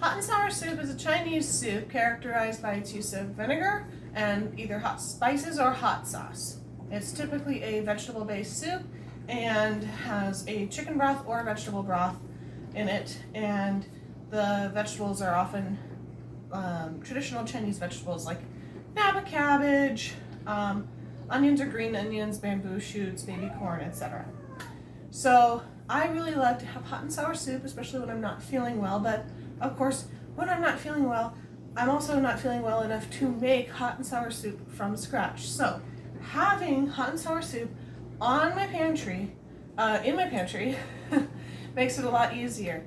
Hot and sour soup is a Chinese soup characterized by its use of vinegar and either hot spices or hot sauce. It's typically a vegetable-based soup and has a chicken broth or vegetable broth in it, and the vegetables are often traditional Chinese vegetables like napa cabbage, onions or green onions, bamboo shoots, baby corn, etc. So I really like to have hot and sour soup, especially when I'm not feeling well, but of course, when I'm not feeling well, I'm also not feeling well enough to make hot and sour soup from scratch. So having hot and sour soup on my pantry, in my pantry, makes it a lot easier.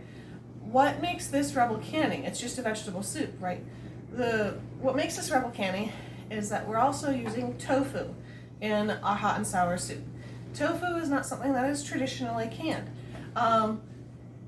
What makes this rebel canny? It's just a vegetable soup, right? What makes this rebel canny is that we're also using tofu in our hot and sour soup. Tofu is not something that is traditionally canned.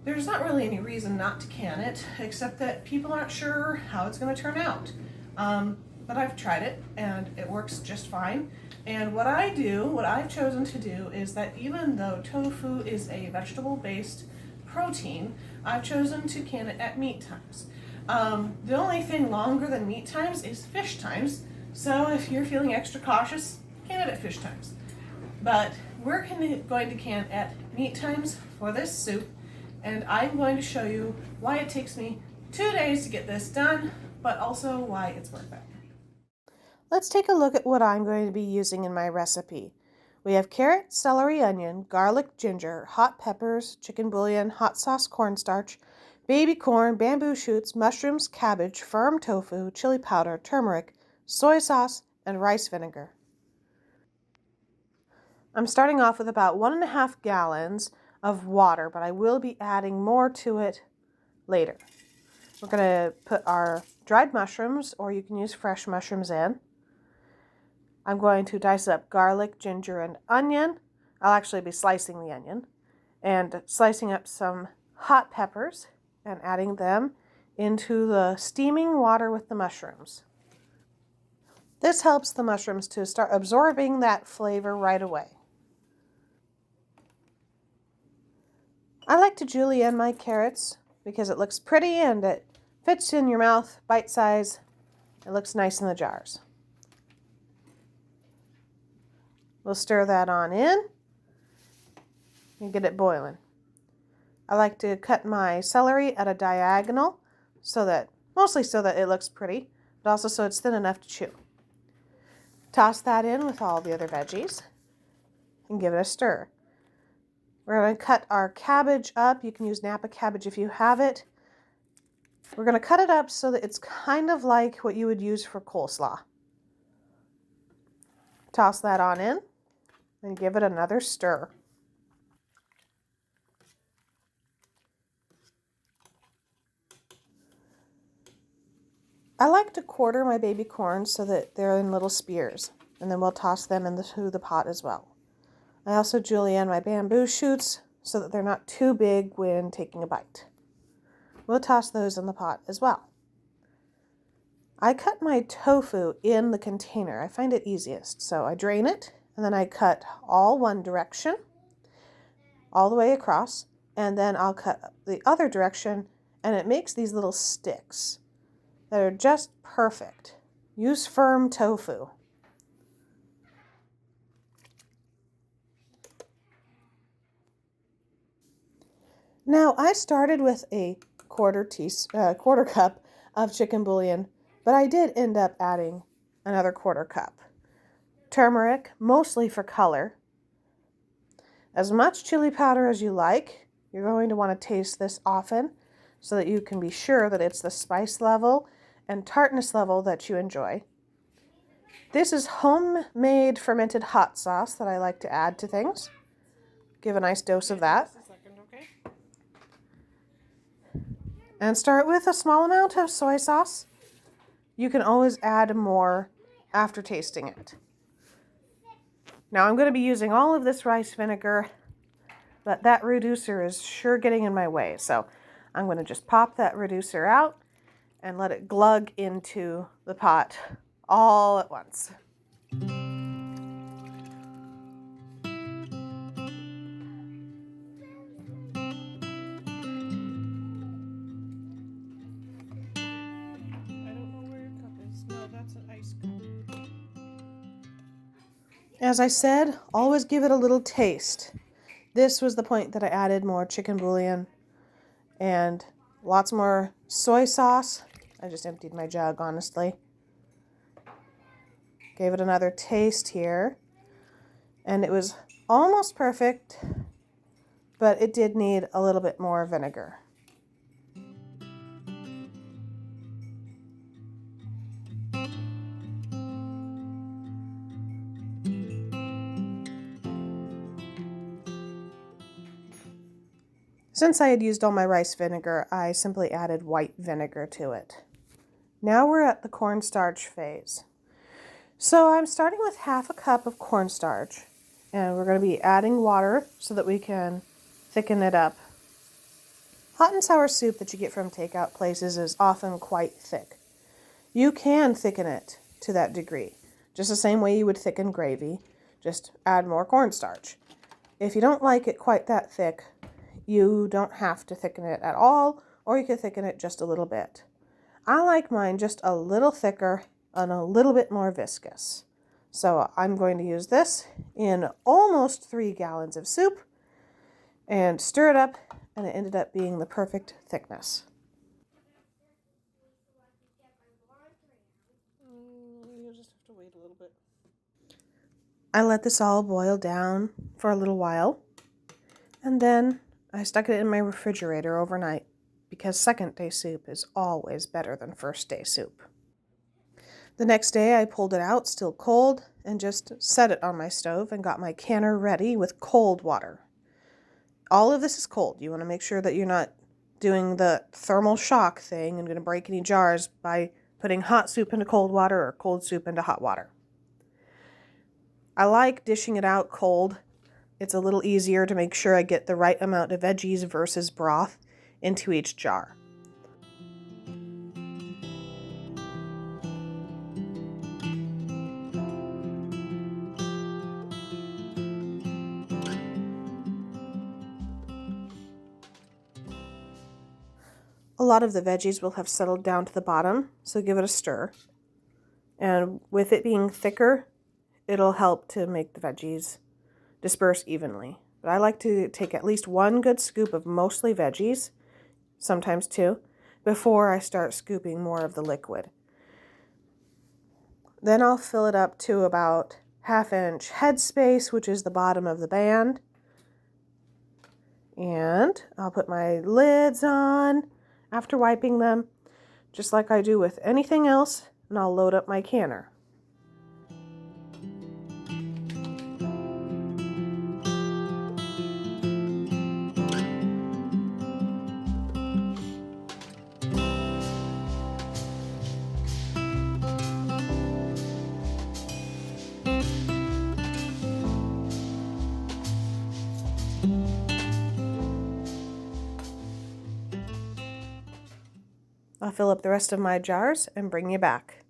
There's not really any reason not to can it, except that people aren't sure how it's going to turn out. But I've tried it, and it works just fine. And what I've chosen to do is that even though tofu is a vegetable-based protein, I've chosen to can it at meat times. The only thing longer than meat times is fish times, so if you're feeling extra cautious, can it at fish times. But we're going to can at meat times for this soup, and I'm going to show you why it takes me 2 days to get this done, but also why it's worth it. Let's take a look at what I'm going to be using in my recipe. We have carrot, celery, onion, garlic, ginger, hot peppers, chicken bouillon, hot sauce cornstarch, baby corn, bamboo shoots, mushrooms, cabbage, firm tofu, chili powder, turmeric, soy sauce, and rice vinegar. I'm starting off with about 1.5 gallons of water, but I will be adding more to it later. We're going to put our dried mushrooms, or you can use fresh mushrooms in. I'm going to dice up garlic, ginger, and onion. I'll actually be slicing the onion and slicing up some hot peppers and adding them into the steaming water with the mushrooms. This helps the mushrooms to start absorbing that flavor right away. I like to julienne my carrots because it looks pretty and it fits in your mouth, bite size. It looks nice in the jars. We'll stir that on in and get it boiling. I like to cut my celery at a diagonal mostly so that it looks pretty, but also so it's thin enough to chew. Toss that in with all the other veggies and give it a stir. We're going to cut our cabbage up. You can use napa cabbage if you have it. We're going to cut it up so that it's kind of like what you would use for coleslaw. Toss that on in and give it another stir. I like to quarter my baby corn so that they're in little spears, and then we'll toss them into the pot as well. I also julienne my bamboo shoots so that they're not too big when taking a bite. We'll toss those in the pot as well. I cut my tofu in the container. I find it easiest. So I drain it, and then I cut all one direction, all the way across, and then I'll cut the other direction, and it makes these little sticks that are just perfect. Use firm tofu. Now, I started with a quarter cup of chicken bouillon, but I did end up adding another quarter cup. Turmeric, mostly for color. As much chili powder as you like. You're going to want to taste this often so that you can be sure that it's the spice level and tartness level that you enjoy. This is homemade fermented hot sauce that I like to add to things. Give a nice dose of that. And start with a small amount of soy sauce. You can always add more after tasting it. Now I'm going to be using all of this rice vinegar, but that reducer is sure getting in my way. So I'm going to just pop that reducer out and let it glug into the pot all at once. As I said, always give it a little taste. This was the point that I added more chicken bouillon and lots more soy sauce. I just emptied my jug, honestly. Gave it another taste here. And it was almost perfect, but it did need a little bit more vinegar. Since I had used all my rice vinegar, I simply added white vinegar to it. Now we're at the cornstarch phase. So I'm starting with half a cup of cornstarch, and we're going to be adding water so that we can thicken it up. Hot and sour soup that you get from takeout places is often quite thick. You can thicken it to that degree, just the same way you would thicken gravy, just add more cornstarch. If you don't like it quite that thick, you don't have to thicken it at all, or you could thicken it just a little bit. I like mine just a little thicker and a little bit more viscous. So I'm going to use this in almost 3 gallons of soup and stir it up, and it ended up being the perfect thickness. You'll just have to wait a little bit. I let this all boil down for a little while, and then I stuck it in my refrigerator overnight because second day soup is always better than first day soup. The next day I pulled it out, still cold, and just set it on my stove and got my canner ready with cold water. All of this is cold. You want to make sure that you're not doing the thermal shock thing and going to break any jars by putting hot soup into cold water or cold soup into hot water. I like dishing it out cold. It's a little easier to make sure I get the right amount of veggies versus broth into each jar. A lot of the veggies will have settled down to the bottom, so give it a stir. And with it being thicker, it'll help to make the veggies disperse evenly. But I like to take at least 1 good scoop of mostly veggies, sometimes 2, before I start scooping more of the liquid. Then I'll fill it up to about 1/2 inch headspace, which is the bottom of the band. And I'll put my lids on after wiping them, just like I do with anything else, and I'll load up my canner. I'll fill up the rest of my jars and bring you back.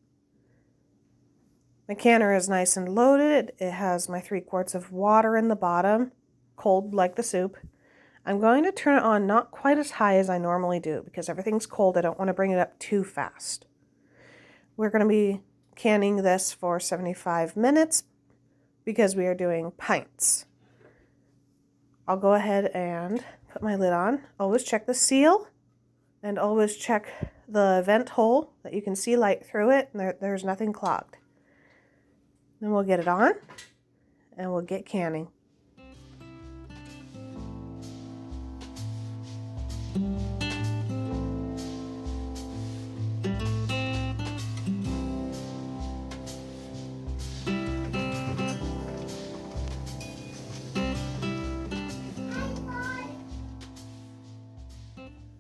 My canner is nice and loaded. It has my 3 quarts of water in the bottom, cold like the soup. I'm going to turn it on not quite as high as I normally do because everything's cold. I don't want to bring it up too fast. We're going to be canning this for 75 minutes because we are doing pints. I'll go ahead and put my lid on. Always check the seal and always check the vent hole that you can see light through it and there's nothing clogged. Then we'll get it on and we'll get canning.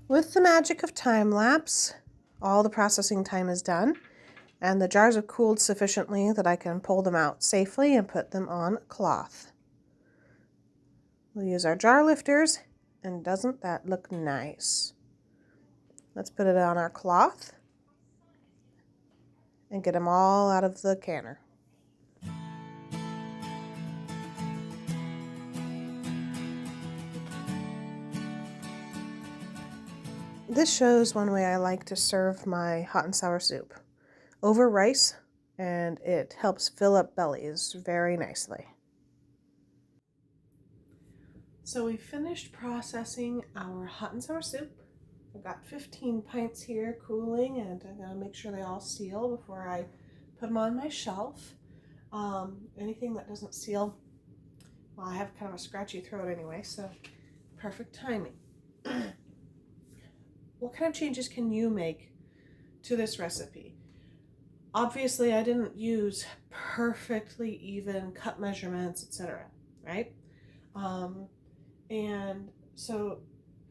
With the magic of time lapse, all the processing time is done, and the jars have cooled sufficiently that I can pull them out safely and put them on a cloth. We'll use our jar lifters, and doesn't that look nice? Let's put it on our cloth and get them all out of the canner. This shows one way I like to serve my hot and sour soup. Over rice and it helps fill up bellies very nicely. So we finished processing our hot and sour soup. I've got 15 pints here cooling, and I'm going to make sure they all seal before I put them on my shelf. Anything that doesn't seal, well, I have kind of a scratchy throat anyway, so perfect timing. What kind of changes can you make to this recipe? Obviously, I didn't use perfectly even cut measurements, etc., right? And so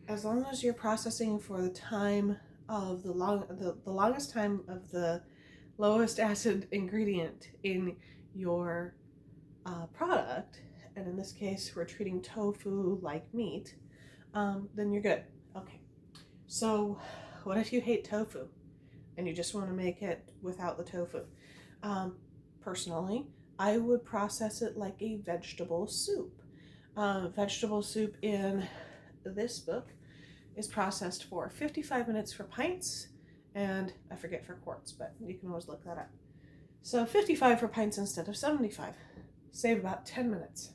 as long as you're processing for the time of the longest time of the lowest acid ingredient in your product, and in this case we're treating tofu like meat, then you're good. Okay, so what if you hate tofu and you just want to make it without the tofu? Personally, I would process it like a vegetable soup. Vegetable soup in this book is processed for 55 minutes for pints, and I forget for quarts, but you can always look that up. So 55 for pints instead of 75. Save about 10 minutes.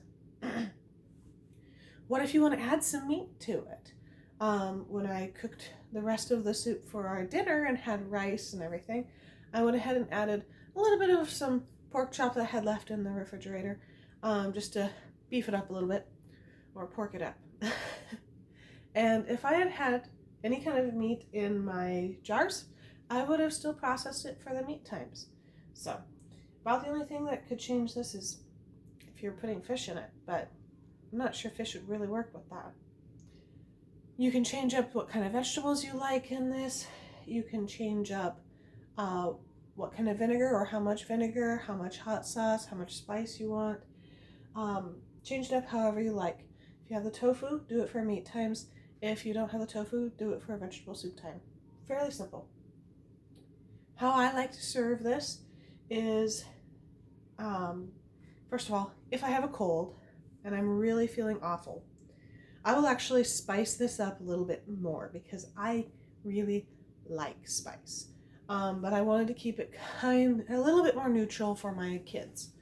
What if you want to add some meat to it? When I cooked the rest of the soup for our dinner and had rice and everything, I went ahead and added a little bit of some pork chop that I had left in the refrigerator, just to beef it up a little bit, or pork it up. And if I had had any kind of meat in my jars, I would have still processed it for the meat times. So about the only thing that could change this is if you're putting fish in it, but I'm not sure fish would really work with that. You can change up what kind of vegetables you like in this. You can change up what kind of vinegar or how much vinegar, how much hot sauce, how much spice you want. Change it up however you like. If you have the tofu, do it for meat times. If you don't have the tofu, do it for vegetable soup time. Fairly simple. How I like to serve this is, first of all, if I have a cold and I'm really feeling awful, I will actually spice this up a little bit more because I really like spice. But I wanted to keep it a little bit more neutral for my kids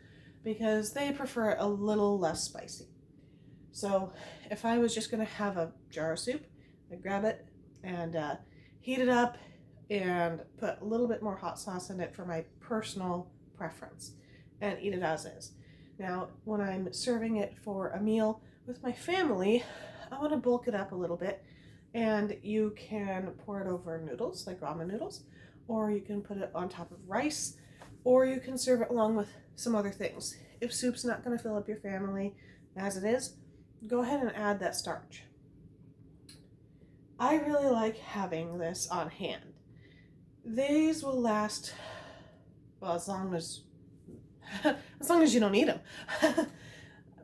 because they prefer a little less spicy. So if I was just going to have a jar of soup, I'd grab it and heat it up and put a little bit more hot sauce in it for my personal preference and eat it as is. Now, when I'm serving it for a meal with my family, I want to bulk it up a little bit, and you can pour it over noodles, like ramen noodles, or you can put it on top of rice, or you can serve it along with some other things. If soup's not going to fill up your family as it is, go ahead and add that starch. I really like having this on hand. These will last, well, as long as you don't eat them.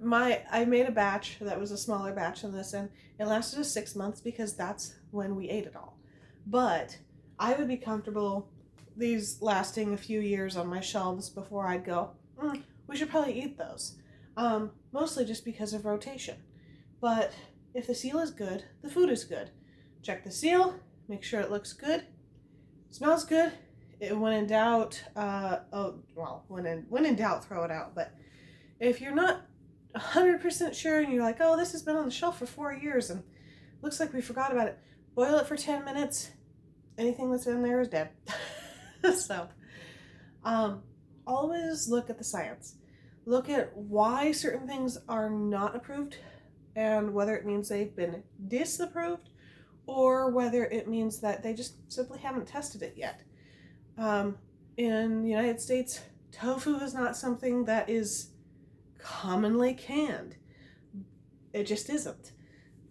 I made a batch that was a smaller batch than this, and it lasted us 6 months because that's when we ate it all. But I would be comfortable these lasting a few years on my shelves before I'd go, we should probably eat those. Mostly just because of rotation. But if the seal is good, the food is good. Check the seal, make sure it looks good, smells good. When in doubt, when in doubt, throw it out. But if you're not 100% sure and you're like, oh, this has been on the shelf for 4 years and looks like we forgot about it, boil it for 10 minutes. Anything that's in there is dead. So, always look at the science. Look at why certain things are not approved and whether it means they've been disapproved or whether it means that they just simply haven't tested it yet. In the United States, tofu is not something that is commonly canned. It just isn't.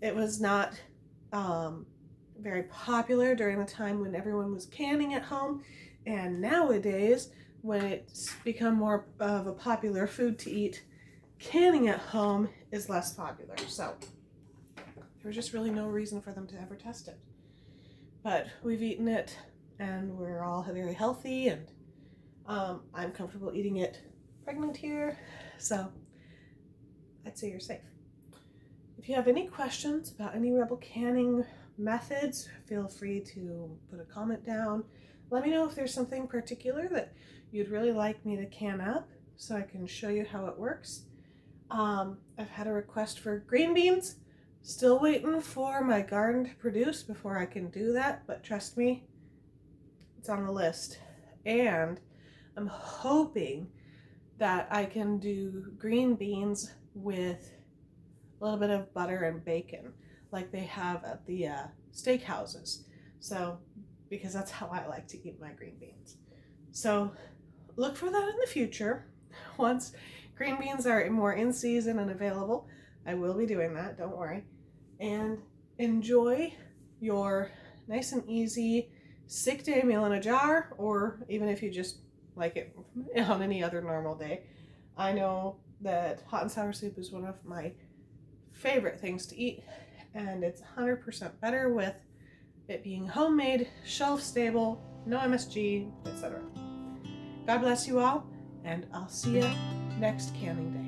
It was not very popular during the time when everyone was canning at home, and nowadays, when it's become more of a popular food to eat, canning at home is less popular. So there's just really no reason for them to ever test it. But we've eaten it, and we're all very healthy, and I'm comfortable eating it pregnant here, so I'd say you're safe. If you have any questions about any Rebel canning methods, feel free to put a comment down. Let me know if there's something particular that you'd really like me to can up so I can show you how it works. I've had a request for green beans. Still waiting for my garden to produce before I can do that, but trust me, it's on the list. And I'm hoping that I can do green beans with a little bit of butter and bacon like they have at the steakhouses. So, because that's how I like to eat my green beans. So look for that in the future. Once green beans are more in season and available, I will be doing that, don't worry. And enjoy your nice and easy sick day meal in a jar, or even if you just like it on any other normal day. I know that hot and sour soup is one of my favorite things to eat, and it's 100% better with it being homemade, shelf stable, no MSG, etc. God bless you all, and I'll see you next canning day.